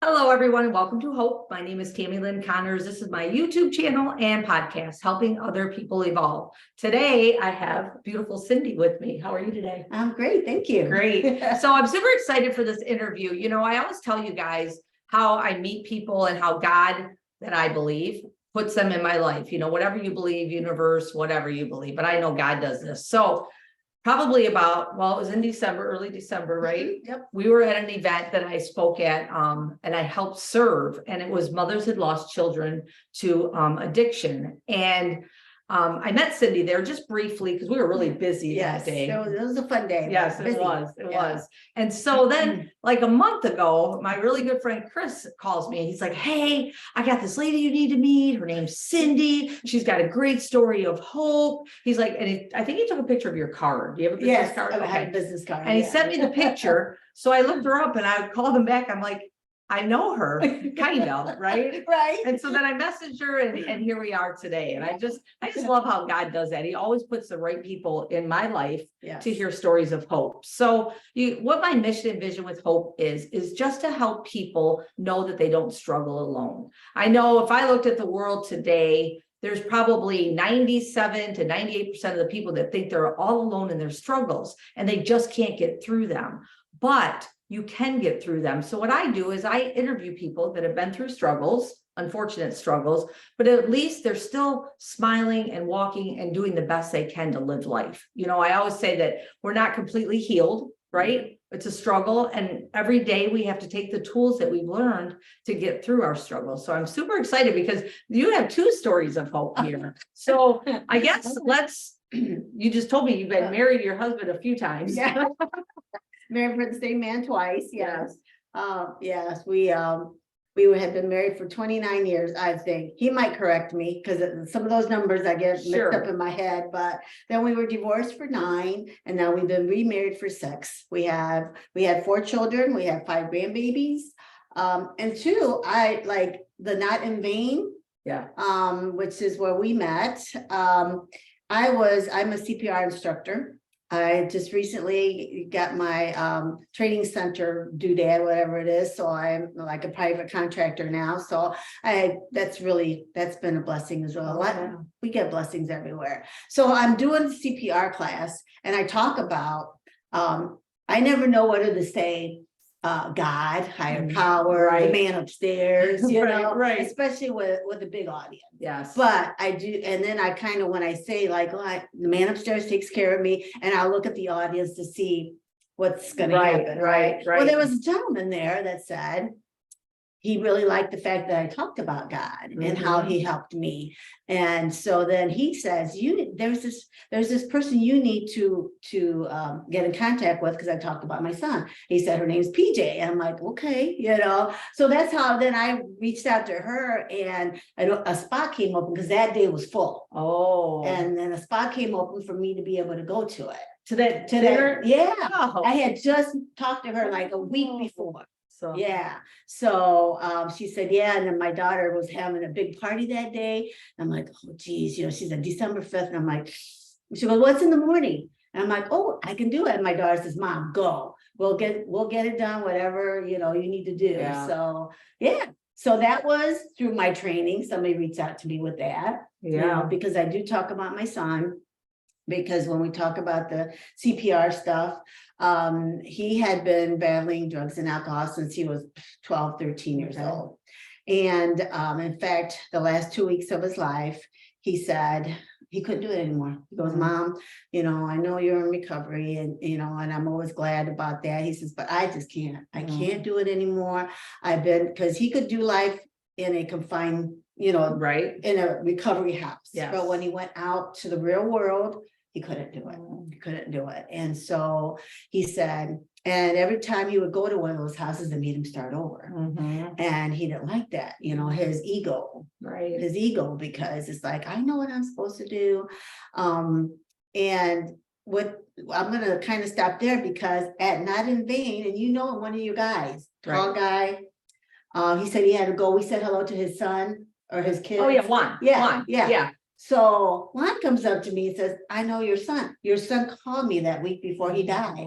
Hello, everyone. Welcome to Hope. My name is Tammy Lynn Connors. This is my YouTube channel and podcast, helping other people evolve. Today, I have beautiful Cindi with me. How are you today? I'm great. Thank you. Great. So I'm super excited for this interview. You know, I always tell you guys how I meet people and how God, that I believe, puts them in my life. You know, whatever you believe, universe, whatever you believe, but I know God does this. So probably about, well, it was in December, early December, right? Yep. We were at an event that I spoke at, and I helped serve, and it was mothers had lost children to addiction. And I met Cindi there just briefly because we were really busy Yes, that day. it was a fun day. Yes, Busy. it was. It Yeah. was. And so then, like a month ago, my really good friend Chris calls me and he's like, "Hey, I got this lady you need to meet. Her name's Cindi. She's got a great story of hope." He's like, and I think he took a picture of your card. Do you have a business Yes, card? I have a business card. And he sent me the picture. So I looked her up and I called him back. I'm like, I know her, kind of, right? Right. And so then I messaged her and here we are today. And I just love how God does that. He always puts the right people in my life to hear stories of hope. So what my mission and vision with Hope is just to help people know that they don't struggle alone. I know if I looked at the world today, there's probably 97 to 98% of the people that think they're all alone in their struggles and they just can't get through them. But you can get through them. So what I do is I interview people that have been through struggles, unfortunate struggles, but at least they're still smiling and walking and doing the best they can to live life. You know, I always say that we're not completely healed, right? It's a struggle. And every day we have to take the tools that we've learned to get through our struggles. So I'm super excited because you have two stories of hope here. So I guess you just told me you've been married to your husband a few times. Yeah. Married for the same man twice. Yes. Yes. We had been married for 29 years. I think he might correct me because some of those numbers I get mixed up in my head, but then we were divorced for 9 and now we've been remarried for 6. We had 4 children. We have 5 grandbabies. And 2, I like the Not in Vain. Yeah. Which is where we met. I'm a CPR instructor. I just recently got my training center doodad, whatever it is. So I'm like a private contractor now. So that's been a blessing as well. We get blessings everywhere. So I'm doing the CPR class and I talk about, I never know whether to say God, higher power, the man upstairs, you know, especially with a big audience. Yes. But I do, and then I kind of, when I say like, the man upstairs takes care of me, and I'll look at the audience to see what's going to happen. Right. Well, there was a gentleman there that said he really liked the fact that I talked about God and how he helped me. And so then he says, there's this person you need to get in contact with, because I talked about my son. He said her name's PJ. And I'm like, okay, you know. So that's how then I reached out to her and a spot came open because that day was full. Oh. And then a spot came open for me to be able to go to it. To that dinner? Yeah. Oh. I had just talked to her like a week before. So yeah. So she said, yeah. And then my daughter was having a big party that day. I'm like, oh geez, you know, she's on December 5th. And I'm like, she goes, what's in the morning? And I'm like, oh, I can do it. And my daughter says, Mom, go. We'll get it done, whatever, you know, you need to do. Yeah. So yeah. So that was through my training. Somebody reached out to me with that. Yeah. You know, because I do talk about my son. Because when we talk about the CPR stuff, he had been battling drugs and alcohol since he was 12, 13 years old. And in fact, the last 2 weeks of his life, he said he couldn't do it anymore. He goes, Mom, you know, I know you're in recovery and, you know, and I'm always glad about that. He says, but I just can't. I can't do it anymore. Because he could do life in a confined, you know, in a recovery house. Yes. But when he went out to the real world, he couldn't do it. He couldn't do it. And so he said, and every time he would go to one of those houses, it made him start over. And he didn't like that, you know, his ego, his ego, because it's like, I know what I'm supposed to do. And what I'm going to kind of stop there because at Not in Vain, and you know, one of you guys, tall guy, he said he had to go. We said hello to his son or his kid. Oh yeah, Juan. Yeah. So Juan comes up to me and says, I know your son. Your son called me that week before he died.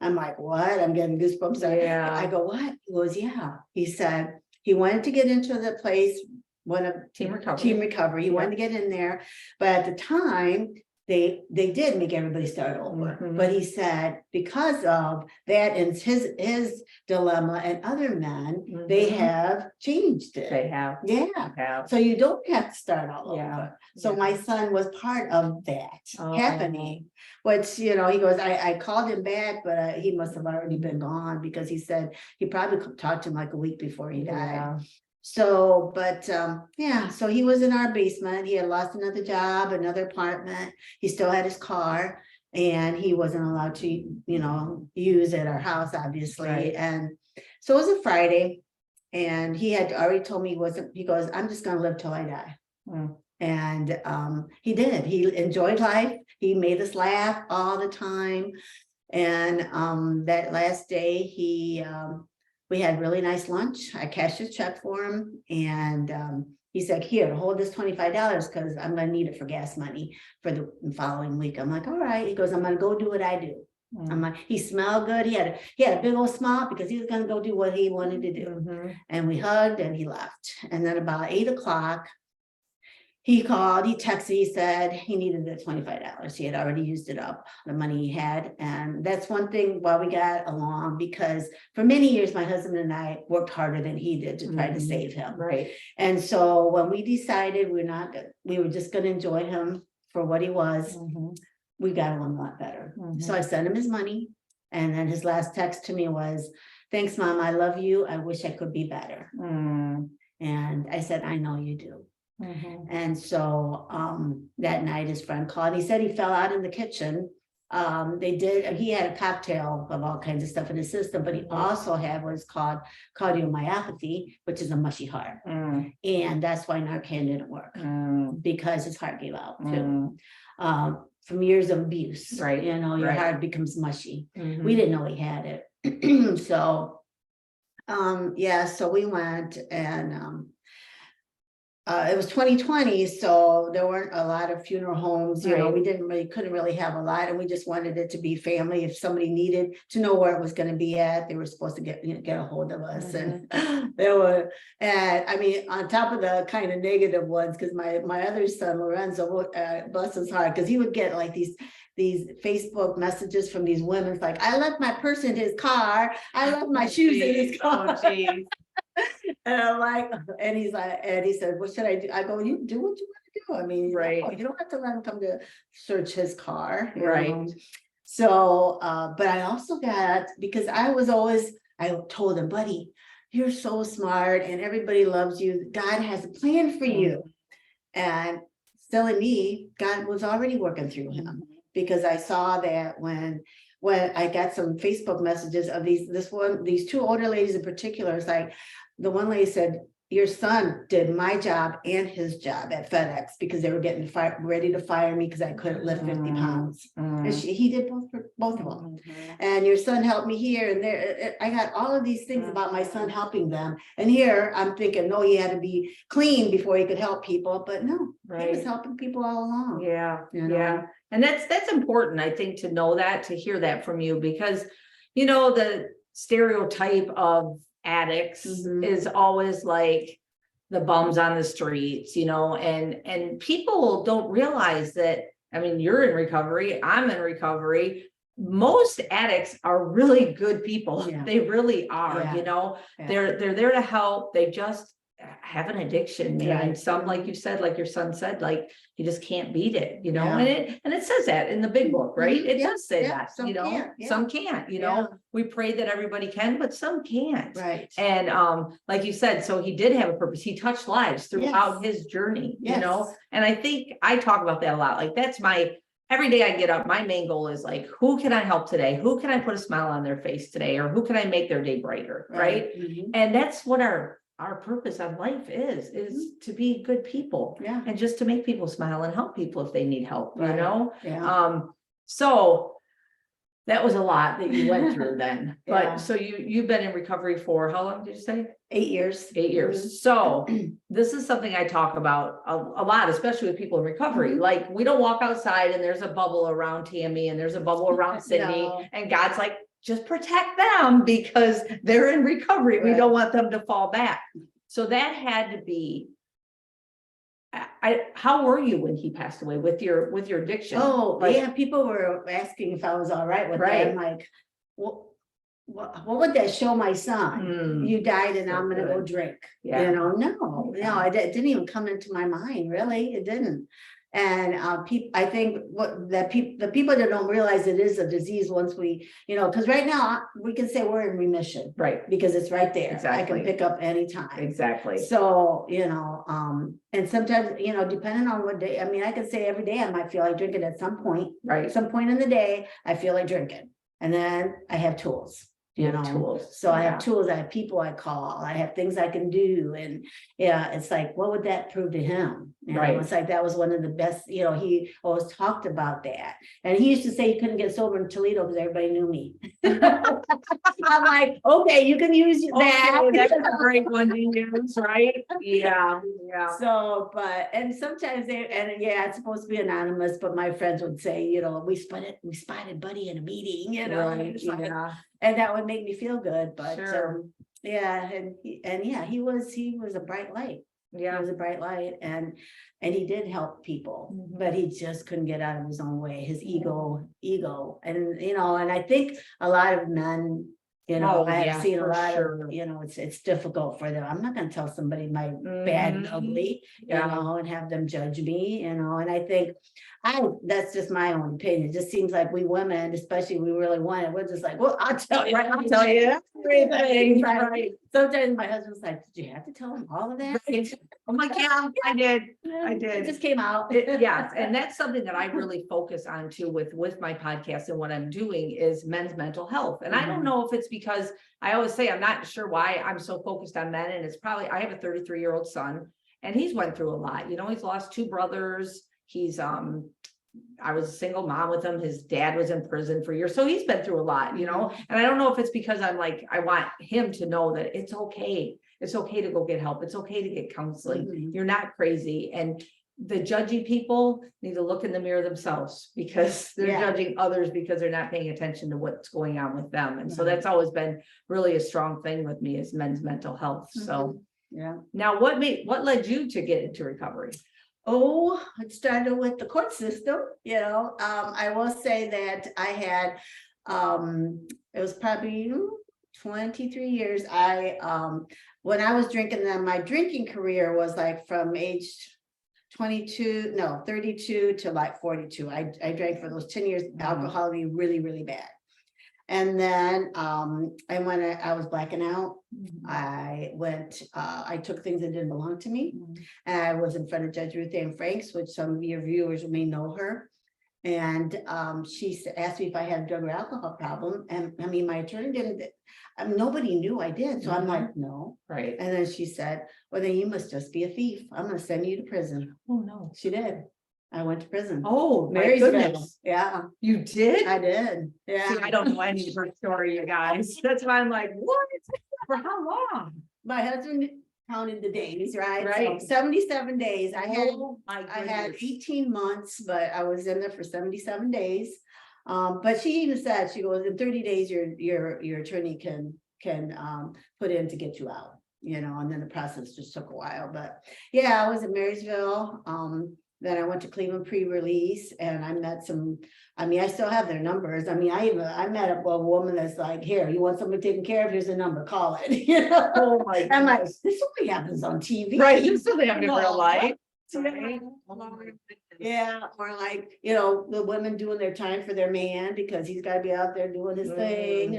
I'm like, what? I'm getting goosebumps. Yeah. I go, what? He goes, yeah. He said he wanted to get into the place, one of Team recovery. He wanted to get in there, but at the time they did make everybody start over. But he said because of that and his dilemma and other men, they have changed it. They have. Yeah. So you don't have to start all over. So my son was part of that happening, which, you know, he goes, I called him back, but he must have already been gone because he said he probably talked to him like a week before he died. So, but yeah, so he was in our basement. He had lost another job, another apartment. He still had his car and he wasn't allowed to, you know, use at our house, obviously. And so it was a Friday and he had already told me he goes, I'm just going to live till I die. And he did. He enjoyed life. He made us laugh all the time. And that last day we had really nice lunch. I cashed his check for him and he said, here, hold this $25 because I'm going to need it for gas money for the following week. I'm like, all right. He goes, I'm going to go do what I do. I'm like, he smelled good. He had a big old smile because he was going to go do what he wanted to do. And we hugged and he left. And then about 8 o'clock, he called, he texted, he said he needed the $25. He had already used it up, the money he had. And that's one thing why we got along, because for many years, my husband and I worked harder than he did to try to save him. Right. And so when we decided we were just going to enjoy him for what he was, we got along a lot better. So I sent him his money. And then his last text to me was, thanks, Mom. I love you. I wish I could be better. And I said, I know you do. And so that night his friend called. He said he fell out in the kitchen. He had a cocktail of all kinds of stuff in his system, but he also had what's called cardiomyopathy, which is a mushy heart. And that's why Narcan didn't work because his heart gave out too. From years of abuse, right? You know, your heart becomes mushy. We didn't know he had it. So yeah, so we went and it was 2020, so there weren't a lot of funeral homes, you know, we couldn't really have a lot, and we just wanted it to be family. If somebody needed to know where it was going to be at, they were supposed to get a hold of us. And there were, and I mean, on top of the kind of negative ones, because my other son, Lorenzo, bless his heart, because he would get like these Facebook messages from these women. It's like, I left my purse in his car. I left my shoes in his car. And I'm like, and he's like, and he said, what should I do? I go, you do what you want to do. I mean, you don't have to let him come to search his car. Know? So, but I also got, because I told him, buddy, you're so smart and everybody loves you. God has a plan for you. And still in me, God was already working through him, because I saw that when I got some Facebook messages of these two older ladies in particular. It's like, the one lady said, your son did my job and his job at FedEx because they were getting ready to fire me because I couldn't lift 50 pounds. And he did both of them. And your son helped me here and there. I got all of these things about my son helping them. And here I'm thinking, no, he had to be clean before he could help people. But no, he was helping people all along. You know? And that's important, I think, to know that, to hear that from you, because, you know, the stereotype of addicts is always like the bums on the streets, you know, and people don't realize that. I mean, you're in recovery, I'm in recovery. Most addicts are really good people. They really are, you know, they're there to help. They just have an addiction, man. And some, like you said, like your son said, like you just can't beat it, you know. And it says that in the big book, right? It does say that, you know, some can't, you know. We pray that everybody can, but some can't. And like you said, so he did have a purpose. He touched lives throughout his journey, you know. And I think I talk about that a lot. Like that's every day I get up, my main goal is like, who can I help today? Who can I put a smile on their face today? Or who can I make their day brighter? Right. And that's what our purpose of life is to be good people, and just to make people smile and help people if they need help, you know. So that was a lot that you went through then. But so you've been in recovery for how long did you say? 8 years. 8 years. So this is something I talk about a lot, especially with people in recovery. Like we don't walk outside and there's a bubble around Tammy and there's a bubble around Cindi, and God's like, just protect them because they're in recovery. We don't want them to fall back. So that had to be, how were you when he passed away with your addiction? Oh, yeah, people were asking if I was all right with that. I'm like, what would that show my son? You died and I'm gonna go drink. You know, no, it didn't even come into my mind, really. It didn't. And I think the people that don't realize it is a disease once we, because right now we can say we're in remission, right? Because it's right there. Exactly. I can pick up anytime. Exactly. So, and sometimes, depending on what day, I mean, I could say every day I might feel like drinking at some point, right? Some point in the day, I feel like drinking, and then I have tools. Tools. So I have tools, I have people I call, I have things I can do. And it's like, what would that prove to him? It's like, that was one of the best, he always talked about that. And he used to say he couldn't get sober in Toledo because everybody knew me. I'm like, okay, you can use that. That's a great one to use, right? Yeah. So, and sometimes it's supposed to be anonymous, but my friends would say, we spotted Buddy in a meeting, and that would make me feel good. But he was a bright light. He was a bright light, and he did help people, but he just couldn't get out of his own way. His ego, and and I think a lot of men, I have seen a lot of, it's difficult for them. I'm not going to tell somebody my bad and ugly, and have them judge me, and I think that's just my own opinion. It just seems like we women, especially we really want it. We're just like, well, I'll tell you everything. Right. Sometimes my husband's like, did you have to tell him all of that? I'm like, yeah, I did. It just came out. Yes. And that's something that I really focus on too with my podcast, and what I'm doing is men's mental health. And I don't know if it's because I always say, I'm not sure why I'm so focused on men. And it's probably, I have a 33-year-old son, and he's went through a lot. He's lost 2 brothers. He's, I was a single mom with him. His dad was in prison for years. So he's been through a lot, and I don't know if it's because I'm like, I want him to know that it's okay. It's okay to go get help. It's okay to get counseling. You're not crazy. And the judgy people need to look in the mirror themselves, because they're judging others because they're not paying attention to what's going on with them. And so that's always been really a strong thing with me, is men's mental health. So now what led you to get into recovery? Oh, it started with the court system. I will say that I had, it was probably 23 years. When I was drinking, then my drinking career was like from age 32 to like 42. I drank for those 10 years, alcohol really, really bad. And then I was blacking out. I took things that didn't belong to me. And I was in front of Judge Ruth Ann Franks, which some of your viewers may know her. And she asked me if I had a drug or alcohol problem. And I mean, my attorney didn't, nobody knew I did. So I'm like, no. Right. And then she said, well, then you must just be a thief. I'm going to send you to prison. Oh, no. She did. I went to prison. Oh, my goodness. Yeah. You did? I did. Yeah. See, I don't know any of her story, you guys. That's why I'm like, what? For how long? My husband counted the days, right? So 77 days. I had 18 months, but I was in there for 77 days. But she even said, she goes, in 30 days, your attorney can put in to get you out, and then the process just took a while. But yeah, I was in Marysville. Then I went to Cleveland pre-release, and I met I still have their numbers. I mean, I met a woman that's like, here, you want somebody taken care of? Here's a number, call it. Oh my God. I'm like, this only happens on TV. Right, this doesn't happen in real life. Right. Yeah, or like, the women doing their time for their man because he's got to be out there doing his thing.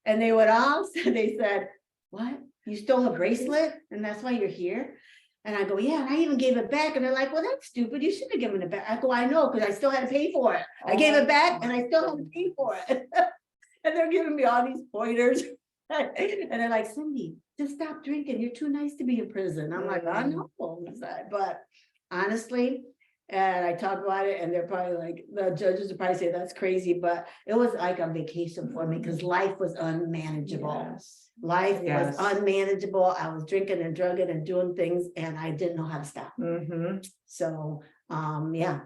And they would all say, they said, what? You stole a bracelet and that's why you're here? And I go, yeah, and I even gave it back. And they're like, well, that's stupid. You shouldn't have given it back. I go, I know, because I still had to pay for it. I gave it back and I still had to pay for it. And they're giving me all these pointers. And they're like, Cindi, just stop drinking. You're too nice to be in prison. I'm like, I know. But honestly, and I talk about it, and they're probably like, the judges would probably say that's crazy, but it was like a vacation for me because life was unmanageable. Life was unmanageable. I was drinking and drugging and doing things, and I didn't know how to stop. So, yeah.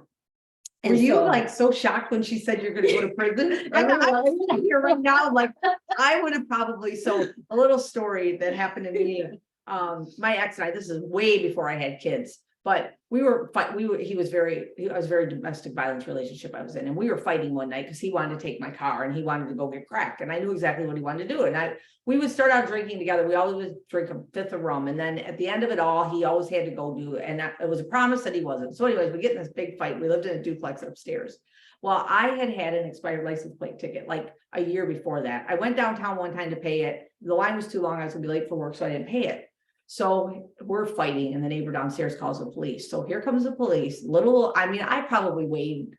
Were you like so shocked when she said you're gonna go to prison? I'm here right now, like, I would have probably, so a little story that happened to me. My ex and I, this is way before I had kids, but I was very domestic violence relationship I was in, and we were fighting one night because he wanted to take my car and he wanted to go get crack, and I knew exactly what he wanted to do. And we would start out drinking together. We always would drink a fifth of rum, and then at the end of it all, he always had to go do it, and it was a promise that he wasn't. So anyways, we get in this big fight. We lived in a duplex upstairs. Well, I had an expired license plate ticket like a year before that. I went downtown one time to pay it. The line was too long. I was gonna be late for work, so I didn't pay it. So we're fighting, and the neighbor downstairs calls the police. So here comes the police. I probably weighed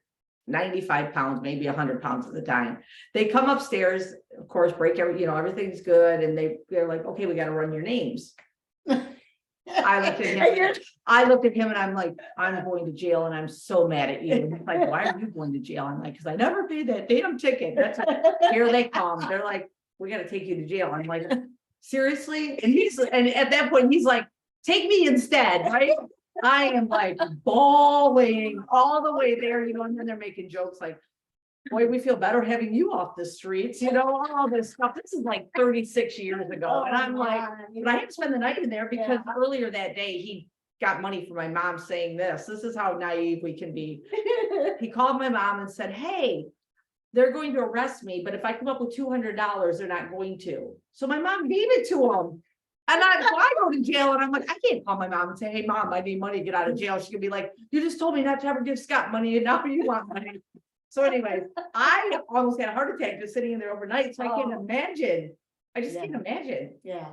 95 pounds, maybe 100 pounds at the time. They come upstairs, of course, everything's good. And they're like, okay, we got to run your names. I looked at him and I'm like, I'm going to jail and I'm so mad at you. And he's like, why are you going to jail? I'm like, because I never paid that damn ticket. Here they come. They're like, we got to take you to jail. I'm like, seriously? And at that point, he's like, take me instead, right? I am like bawling all the way there, and then they're making jokes like, boy, we feel better having you off the streets, all this stuff. This is like 36 years ago. And I'm like, but I had to spend the night in there because earlier that day he got money from my mom saying this is how naive we can be. He called my mom and said, hey, they're going to arrest me, but if I come up with $200, they're not going to. So my mom gave it to him. And I go to jail and I'm like, I can't call my mom and say, hey, mom, I need money to get out of jail. She could be like, you just told me not to ever give Scott money and now you want money. So anyways, I almost had a heart attack just sitting in there overnight. So I can't imagine. I just can't imagine. Yeah.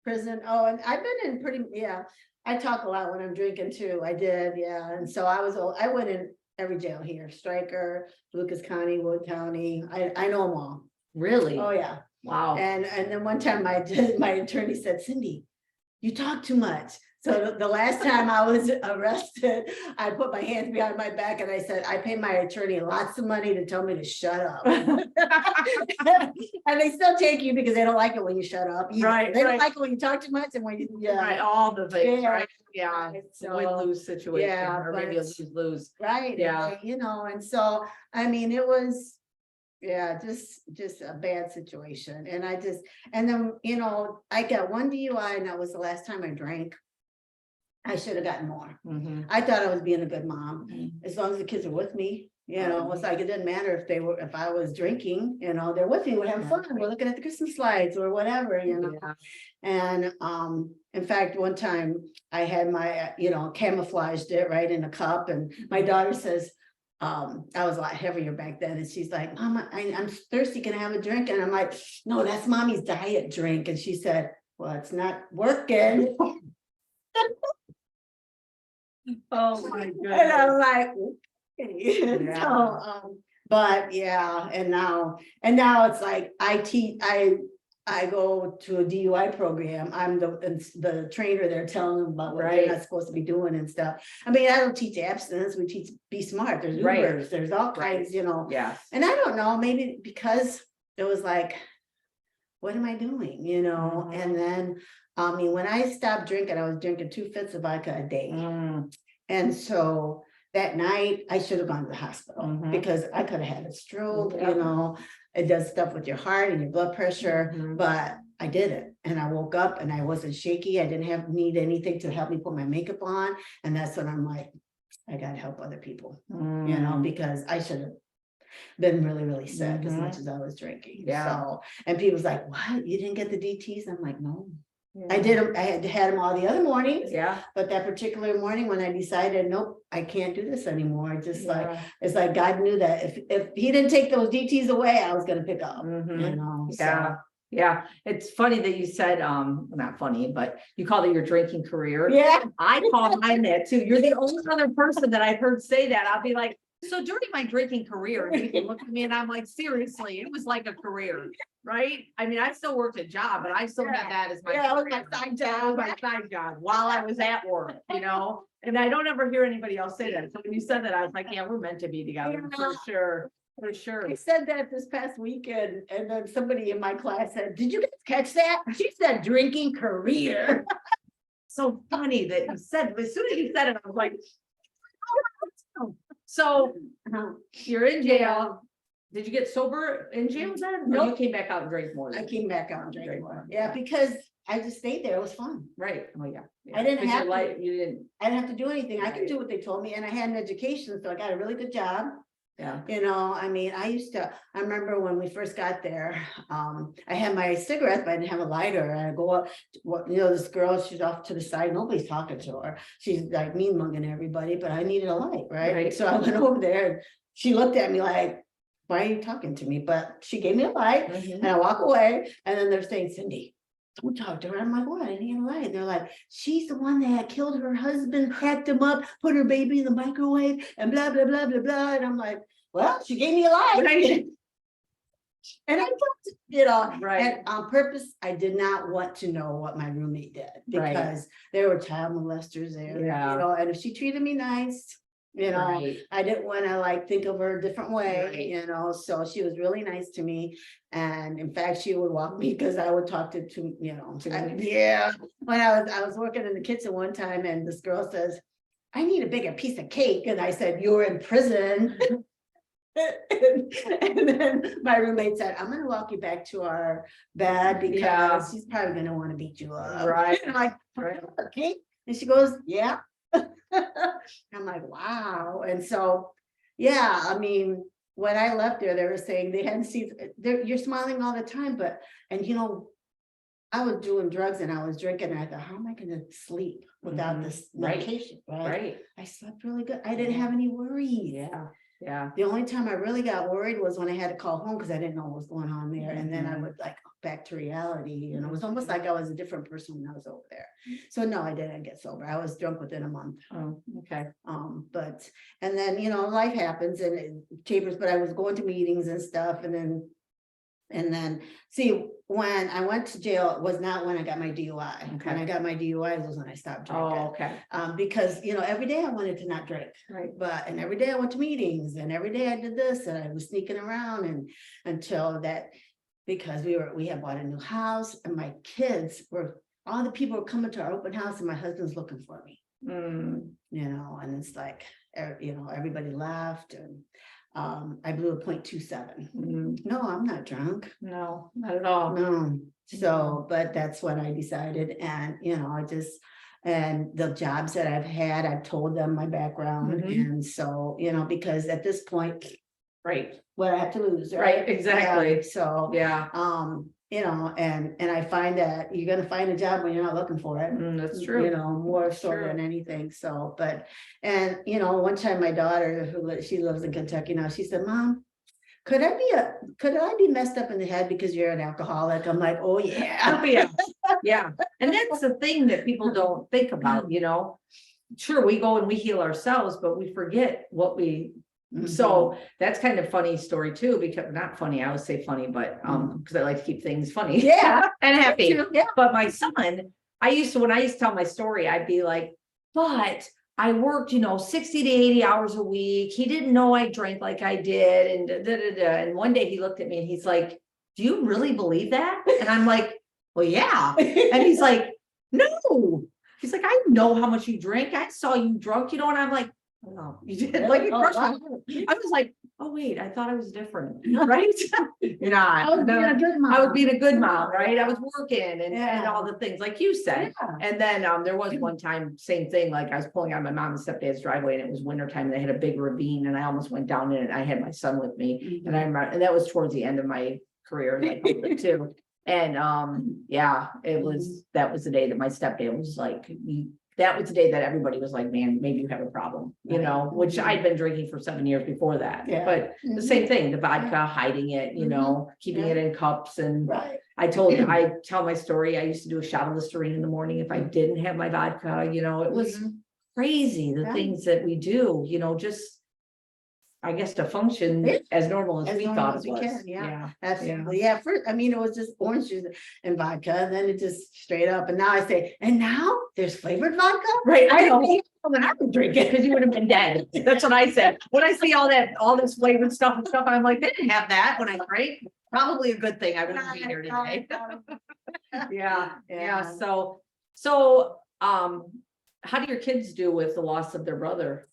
Prison. Oh, and I've been in I talk a lot when I'm drinking too. I did. Yeah. And so I went in every jail here, Stryker, Lucas County, Wood County. I know them all. Really? Oh yeah. Wow. And then one time my attorney said, Cindy, you talk too much. So the last time I was arrested, I put my hands behind my back and I said, I pay my attorney lots of money to tell me to shut up. And they still take you because they don't like it when you shut up. Right. They don't like it when you talk too much and when you, right. All the things, right? Yeah. Right. So, win-lose situation, or maybe a lose-lose. Right. Yeah. And so, it was, just a bad situation. And then, I got one DUI and that was the last time I drank. I should have gotten more. I thought I was being a good mom, as long as the kids are with me. It's like, it didn't matter if I was drinking, they're with me, we're having fun, we're looking at the Christmas lights or whatever, And in fact, one time I had my, camouflaged it right in a cup, and my daughter says, I was a lot heavier back then, and she's like, Mama, I'm thirsty, can I have a drink? And I'm like, no, that's mommy's diet drink. And she said, well, it's not working. Oh my goodness. And I'm like, okay. Yeah. So, but yeah, and now it's like I go to a DUI program. I'm the trainer there telling them about what they're not supposed to be doing and stuff. I don't teach abstinence, we teach be smart. There's Ubers, there's all kinds, Yeah. And I don't know, maybe because it was like, what am I doing? And then when I stopped drinking, I was drinking 2 fifths of vodka a day. And so that night I should have gone to the hospital because I could have had a stroke, it does stuff with your heart and your blood pressure, but I didn't. And I woke up and I wasn't shaky. I didn't need anything to help me put my makeup on. And that's when I'm like, I got to help other people, because I should have been really, really sick as much as I was drinking. Yeah. So, and people's like, what? You didn't get the DTs? I'm like, no. I did them. I had them all the other mornings. Yeah. But that particular morning when I decided, nope, I can't do this anymore. It's like God knew that if he didn't take those DTs away, I was going to pick up. Yeah. Yeah. It's funny that you said, not funny, but you called it your drinking career. Yeah. I call mine that too. You're the only other person that I've heard say that. I'll be like, so during my drinking career, you can look at me and I'm like, seriously, it was like a career, right? I still worked a job, but I still had that as my side job while I was at work, and I don't ever hear anybody else say that. So when you said that, I was like, yeah, we're meant to be together for sure. For sure. I said that this past weekend, and then somebody in my class said, did you guys catch that? She said drinking career. So funny that you said, as soon as you said it, I was like, So Uh-huh. you're in jail. Did you get sober in jail then? Or you Nope. came back out and drank more? I came back out and drank Drank more. more. Yeah, because I just stayed there. It was fun. Right. Oh, yeah. I didn't 'Cause have your to- life, you didn't, I didn't have to do anything. I could Right. do what they told me, and I had an education, so I got a really good job. yeah. You know, I mean, I remember when we first got there, I had my cigarettes, but I didn't have a lighter. And I go up, this girl, she's off to the side, nobody's talking to her. She's like mean mugging everybody, but I needed a light, right? Right. So I went over there and she looked at me like, why are you talking to me? But she gave me a light Mhm. and I walk away, and then they're saying, Cindy, don't talk to her. I'm like, what? I need a light. They're like, she's the one that killed her husband, packed him up, put her baby in the microwave, and blah, blah, blah, blah, blah. And I'm like, well, she gave me a light. Right. And I put, Right. and on purpose, I did not want to know what my roommate did, Right. because there were child molesters there, Yeah. and if she treated me nice, Right. I didn't want to like think of her a different way, Right. so she was really nice to me. And in fact, she would walk me, because I would talk to, yeah. When I was working in the kitchen one time, and this girl says, I need a bigger piece of cake. And I said, you're in prison. And then my roommate said, I'm gonna walk you back to our bed, because Yeah. she's probably gonna want to beat you up. Right. And I'm like, Right. okay. And she goes, yeah. I'm like, wow. And so, yeah, I mean, when I left there, they were saying they hadn't seen, you're smiling all the time, but, and I was doing drugs and I was drinking, and I thought, how am I gonna sleep without Mhm. this Right. medication, right? Right. I slept really good. I didn't have any worries. Yeah. Yeah. The only time I really got worried was when I had to call home, because I didn't know what was going on there. And then I Mhm. would like back to reality, it was almost like I was a different person when I was over there. So no, I didn't get sober. I was drunk within a month. Oh, okay. But, and then, life happens and it tapers, but I was going to meetings and stuff, and then, see, when I went to jail, it was not when I got my DUI. Okay. When I got my DUI was when I stopped drinking. Oh, okay. Because, every day I wanted to not drink. Right. And every day I went to meetings, and every day I did this, and I was sneaking around, and until that, because we had bought a new house, and my kids all the people were coming to our open house, and my husband's looking for me, Mm. and it's like, everybody laughed, and I blew a 0.27. Mm. No, I'm not drunk. No, not at all. No. So, but that's when I decided, and, and the jobs that I've had, I've told them my background. Mhm. And so, because at this point, Right. what I have to lose, Right, right? exactly. Yeah, so, Yeah. and I find that you're gonna find a job when you're not looking for it. That's true. More so True. than anything. So, but, and, one time my daughter, she lives in Kentucky now, she said, Mom, could I be messed up in the head because you're an alcoholic? I'm like, oh, yeah. Oh, yeah. Yeah. And that's the thing that people don't think about, Sure, we go and we heal ourselves, but we forget what we. So that's kind of funny story too, because not funny, I always say funny, but because I like to keep things funny. Yeah. And happy. Yeah. But my son, when I used to tell my story, I'd be like, but I worked, 60 to 80 hours a week. He didn't know I drank like I did. And da, da, da. And one day he looked at me and he's like, do you really believe that? And I'm like, well, yeah. And he's like, no. He's like, I know how much you drink. I saw you drunk, and I'm like, oh, you did. Like it crushed my heart. I was like, oh, wait, I thought I was different. Right? I was being a good mom. I was being a good mom, right? I was working and Yeah. all the things like you said. Yeah. And then there was one time, same thing, like I was pulling out my mom and stepdad's driveway, and it was wintertime, and they had a big ravine, and I almost went down in it. I had my son with me, and I remember, and that was towards the end of my career, like too. And yeah, that was the day that my stepdad was like, that was the day that everybody was like, man, maybe you have a problem, Right. which I'd been drinking for 7 years before that. Yeah. But the same thing, the vodka, hiding it, keeping Yeah. it in cups. And Right. I tell my story. I used to do a shot of Listerine in the morning if I didn't have my vodka, it was crazy, the Yeah. things that we do, just, I guess, to function Yeah. as normal as we normal thought as it we was. can, yeah. Absolutely. Yeah. First, it was just orange juice and vodka, and then it just straight up. And now I say, and now there's flavored vodka. Right. I know. When I would drink it, Because you would have been dead. That's what I said. When I see all this flavored stuff and stuff, I'm like, they didn't have that when I drank. Probably a good thing I wouldn't be here today. Yeah. So, how do your kids do with the loss of their brother?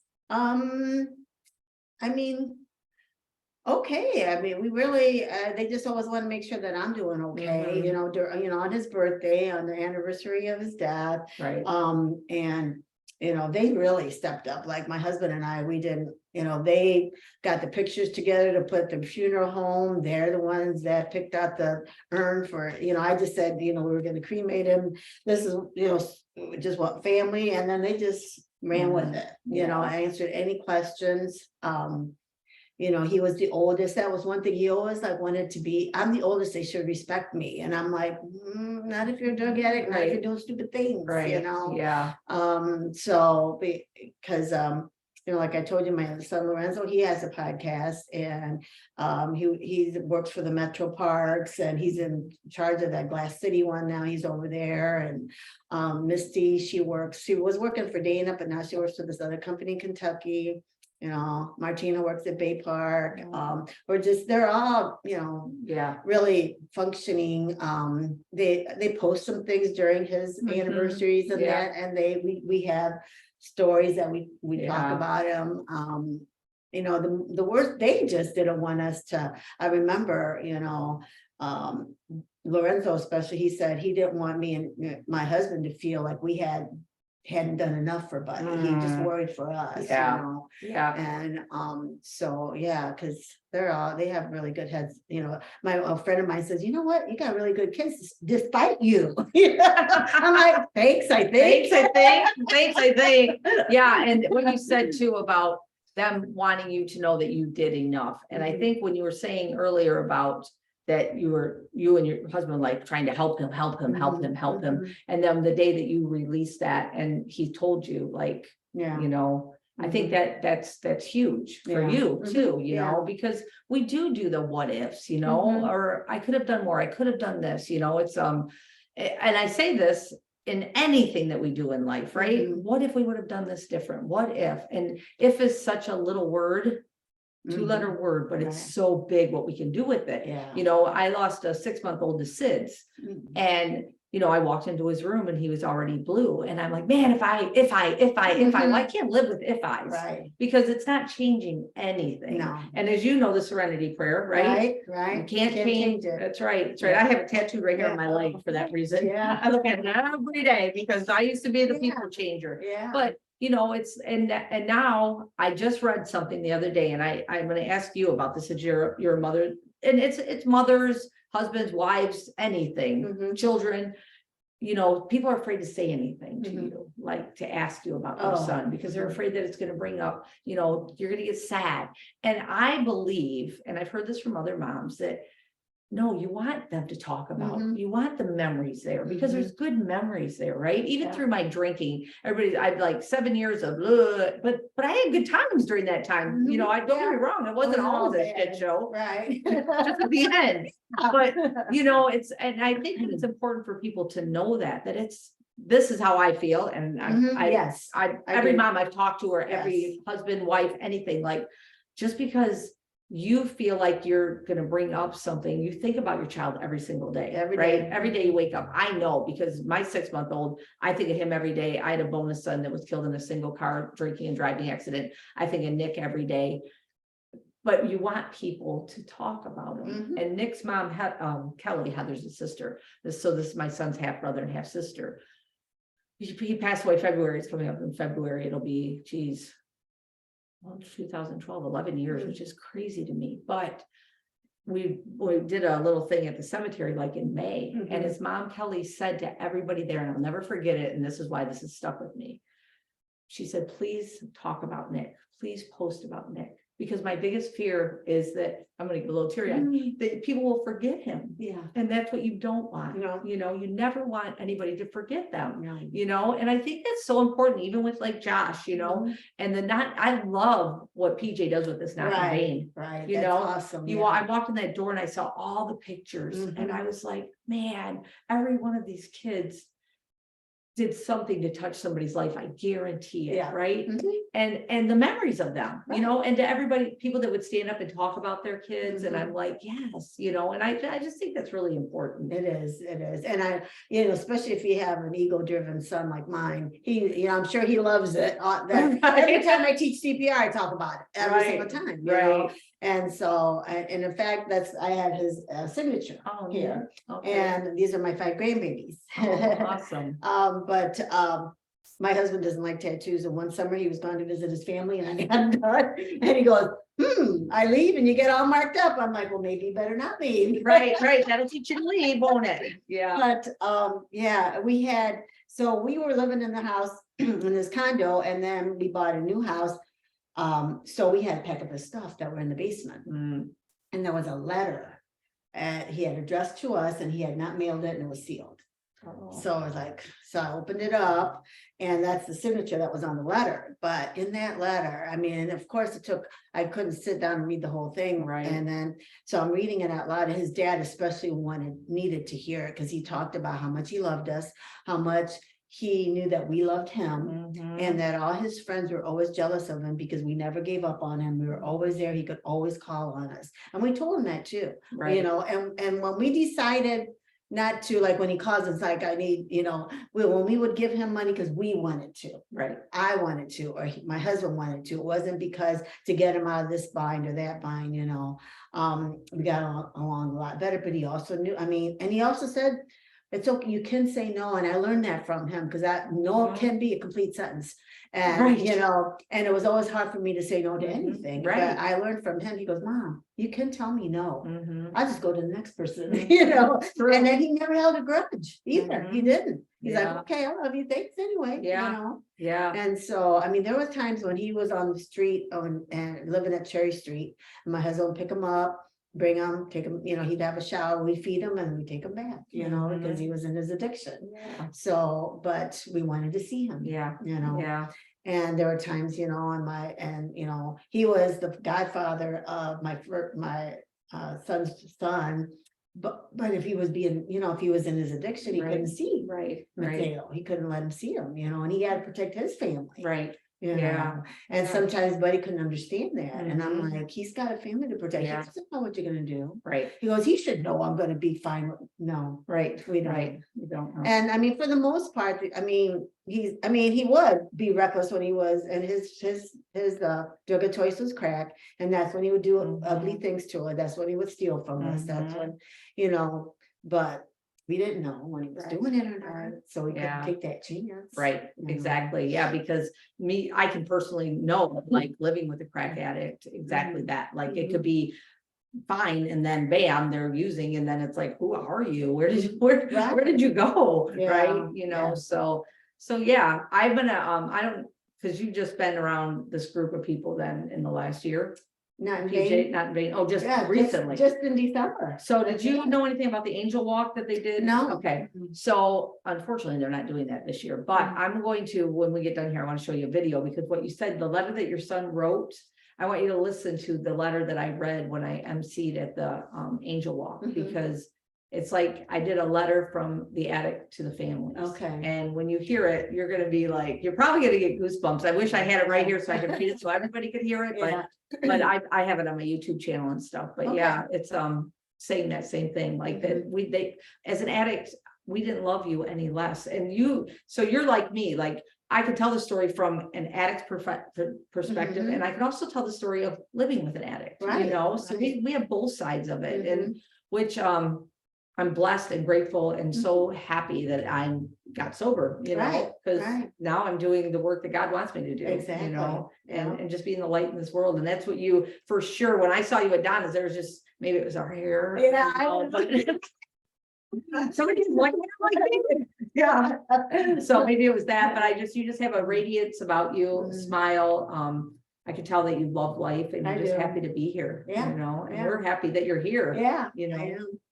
I mean, okay, I mean, we really, they just always want to make sure that I'm doing okay, you know, on his birthday, on the anniversary of his death. Right. And, you know, they really stepped up, like my husband and I, we didn't, you know, they got the pictures together to put the funeral home. They're the ones that picked out the urn for, you know, I just said, you know, we were gonna cremate him. This is, you know, just what family, and then they just ran with it, you know, answered any questions. You know, he was the oldest. That was one thing he always like wanted to be. I'm the oldest, they should respect me. And I'm like, not if you're a drug addict, not if you're doing stupid things, you know? Yeah. So because you know, like I told you, my son Lorenzo, he has a podcast, and he works for the Metro Parks, and he's in charge of that Glass City one now. He's over there. And Misty, she was working for Dana, but now she works for this other company in Kentucky. You know, Martina works at Bay Park. They're all, you know, really functioning. They post some things during his anniversaries and that, and we have stories that we talk about him. You know, the worst, they just didn't want us to. I remember, you know, Lorenzo especially, he said he didn't want me and my husband to feel like we hadn't done enough for Buddy. He just worried for us, you know. And so because they have really good heads, you know. A friend of mine says, you know what, you got really good kids despite you. I'm like, thanks, I think. Thanks, I think. Yeah, and what you said too about them wanting you to know that you did enough. And I think when you were saying earlier about that you and your husband like trying to help him. And then the day that you released that and he told you, like, you know, I think that's huge for you too, you know, because we do the what ifs, you know, or I could have done more, I could have done this, you know. It's and I say this in anything that we do in life, right? What if we would have done this different? What if? And if is such a little word, 2-letter word, but it's so big what we can do with it. You know, I lost a 6-month-old to SIDS, and you know, I walked into his room and he was already blue, and I'm like, man, if I, well, I can't live with if I's, because it's not changing anything. And as you know, the serenity prayer, right? You can't change it. That's right. I have it tattooed right here on my leg for that reason. I look at it every day because I used to be the people changer. But you know, it's and now I just read something the other day, and I'm going to ask you about this. As you're a mother, and it's mothers, husbands, wives, anything, children. You know, people are afraid to say anything to you, like to ask you about their son, because they're afraid that it's going to bring up, you know, you're going to get sad. And I believe, and I've heard this from other moms, that no, you want them to talk about, you want the memories there, because there's good memories there, right? Even through my drinking, I'd like 7 years of, but I had good times during that time. You know, I don't get me wrong, it wasn't always a shit show, just at the end. But you know, and I think it's important for people to know that this is how I feel. And every mom I've talked to, or every husband, wife, anything, like, just because you feel like you're going to bring up something, you think about your child every single day, every day you wake up. I know, because my 6-month-old, I think of him every day. I had a bonus son that was killed in a single car drinking and driving accident. I think of Nick every day. But you want people to talk about him. And Nick's mom had Kelly, Heather's sister. This is my son's half brother and half sister. He passed away February. It's coming up in February. It'll be 2012, 11 years, which is crazy to me. But we did a little thing at the cemetery like in May, and his mom Kelly said to everybody there, and I'll never forget it, and this is why this has stuck with me. She said, please talk about Nick, please post about Nick, because my biggest fear is that I'm going to get a little teary-eyed, that people will forget him. And that's what you don't want. You know, you never want anybody to forget them. You know, and I think that's so important, even with like Josh, you know, and I love what PJ does with this Not in Vain. You know, awesome. I walked in that door and I saw all the pictures, and I was like, man, every one of these kids did something to touch somebody's life, I guarantee it, Yeah. right? Mhm. And the memories of them, you Right. know, and to everybody, people that would stand up and talk about their kids, and Mhm. I'm like, yes, you know, and I just think that's really important. It is. And especially if you have an ego-driven son like mine, I'm sure he loves it. Every time I teach CPR, I talk about it every single time, you know? And so, and in fact, I had his signature here. Okay. And these are my 5 grandbabies. Awesome. But my husband doesn't like tattoos. And one summer he was going to visit his family and I got him done. And he goes, I leave and you get all marked up. I'm like, well, maybe you better not leave. Right. That'll teach you to leave, won't it? Yeah. But yeah, so we were living in the house in this condo, and then we bought a new house. So we had to pack up his stuff that were in the basement. And there was a letter he had addressed to us, and he had not mailed it, and it was sealed. So I was like, so I opened it up, and that's the signature that was on the letter. But in that letter, I mean, of course I couldn't sit down and read the whole thing. Right. And then, so I'm reading it out loud, and his dad especially needed to hear it, because he talked about how much he loved us, how much he knew that we loved him, and that all his friends were always jealous of him because we never gave up on him. We were always there. He could always call on us. And we told him that too, you know, and when we decided not to, like when he calls, it's like, I need, when we would give him money because we wanted to, Right. I wanted to, or my husband wanted to. It wasn't because to get him out of this bind or that bind, we got along a lot better. But he also knew, and he also said, it's okay, you can say no. And I learned that from him, because that no can be a complete sentence. And, and it was always hard for me to say no to anything. But I learned from him. He goes, Mom, you can tell me no. I just go to the next person, and then he never held a grudge either. He didn't. He's like, okay, I love you. Thanks anyway. Yeah. And so, there was times when he was on the street and living at Cherry Street, and my husband would pick him up, bring him, take him, he'd have a shower, we feed him, and we take him back, because he was in his addiction. So, but we wanted to see him. And there were times, he was the godfather of my son's son. But if he was if he was in his addiction, he couldn't see Mateo. He couldn't let him see him, and he had to protect his family. And sometimes Buddy couldn't understand that. And I'm like, he's got a family to protect. He doesn't know what you're gonna do. He goes, he should know I'm gonna be fine. No, we don't. We don't know. And for the most part, he would be reckless when he was, and his drug of choice was crack, and that's when he would do ugly things to her. That's when he would steal from us. That's when, but we didn't know when he was doing it or not, so we couldn't take that chance. Exactly. Yeah, because I can personally know, like, living with a crack addict, exactly that. Like, it could be fine, and then bam, they're using, and then it's like, who are you? Where did you go? Right. So yeah, I've been because you've just been around this group of people then in the last year. Not in PJ, vain. not in vain. Oh, just recently. Just in December. So did you know anything about the angel walk that they did? No. Okay. So unfortunately, they're not doing that this year, but I'm going to, when we get done here, I want to show you a video, because what you said, the letter that your son wrote, I want you to listen to the letter that I read when I emceed at the angel walk, because it's like I did a letter from the addict to the family. Okay. And when you hear it, you're going to be like, you're probably going to get goosebumps. I wish I had it right here so I could read it so everybody could hear it. But I have it on my YouTube channel and stuff. But it's saying that same thing, like that as an addict, we didn't love you any less. And so you're like me, like I could tell the story from an addict's perspective, and I can also tell the story of living with an addict, so we have both sides of it, and which I'm blessed and grateful and so happy that I got sober, because now I'm doing the work that God wants me to do, and just being the light in this world. And that's what you, for sure, when I saw you at Donna's, there was just, maybe it was our hair. Somebody like so maybe it was that, but you just have a radiance about you, smile. I could tell that you love life, and you're just happy to be here, and we're happy that you're here.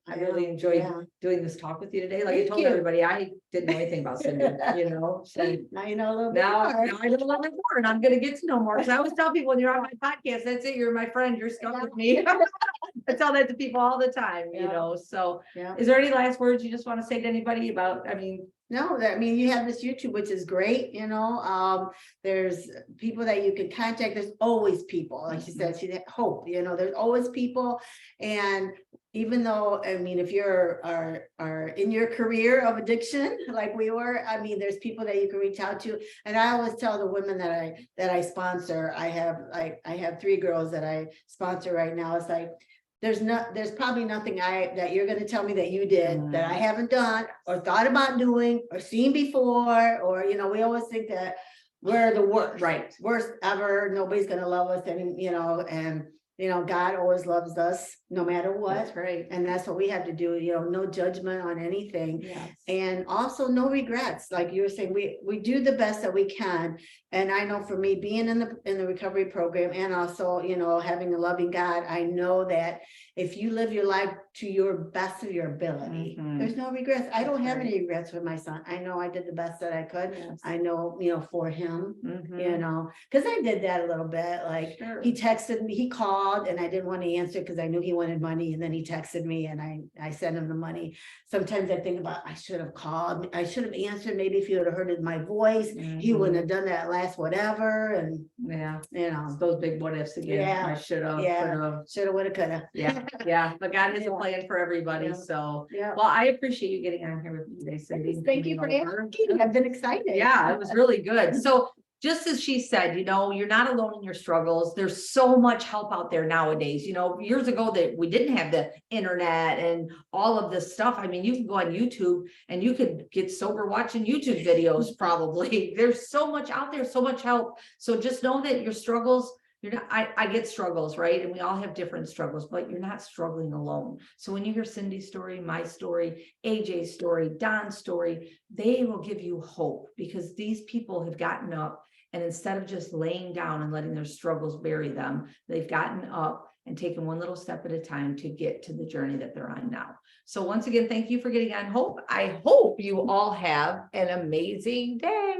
I really enjoyed doing this talk with you today. Like I told everybody, I didn't know anything about Cindi, so now you know a little bit now more. I know a little bit more, and I'm going to get to know more. Because I always tell people, when you're on my podcast, that's it. You're my friend. You're stuck with me. I tell that to people all the time, you know, so. Yeah. Is there any last words you just want to say to anybody about, I mean? No, I mean, you have this YouTube, which is great, you know, there's people that you can contact. There's always people, like she said, she had hope, you know, there's always people. And even though, I mean, if you're are in your career of addiction, like we were, I mean, there's people that you can reach out to. And I always tell the women that I sponsor, I have 3 girls that I sponsor right now. It's like, there's probably nothing that you're gonna tell me that you did that I haven't done or thought about doing or seen before, or, you know, we always think that we're the worst, worst ever. Nobody's gonna love us, and, you know, God always loves us no matter what. That's right. And that's what we have to do, you know, no judgment on anything. Yes. And also no regrets. Like you were saying, we do the best that we can. And I know for me, being in the recovery program, and also, you know, having a loving God, I know that if you live your life to your best of your ability, there's no regrets. I don't have any regrets with my son. I know I did the best that I could. Yes. I know, you know, for him, you know, because I did that a little bit. Like he texted me, he called, and I didn't want to answer because I knew he wanted money. And then he texted me, and I sent him the money. Sometimes I think about, I should have called, I should have answered. Maybe if he would have heard my voice, he wouldn't have done that last whatever. And you know, those big what ifs again. I should have, should have, would have, could have. Yeah, but God has a plan for everybody. So, well, I appreciate you getting on here with me today, Cindy. Thank you for asking. I've been excited. Yeah, it was really good. So, just as she said, you know, you're not alone in your struggles. There's so much help out there nowadays. You know, years ago that we didn't have the internet and all of this stuff. I mean, you can go on YouTube and you could get sober watching YouTube videos probably. There's so much out there, so much help. So just know that your struggles, you're not, I get struggles, right? And we all have different struggles, but you're not struggling alone. So when you hear Cindy's story, my story, AJ's story, Don's story, they will give you hope, because these people have gotten up, and instead of just laying down and letting their struggles bury them, they've gotten up and taken one little step at a time to get to the journey that they're on now. So once again, thank you for getting on Hope. I hope you all have an amazing day.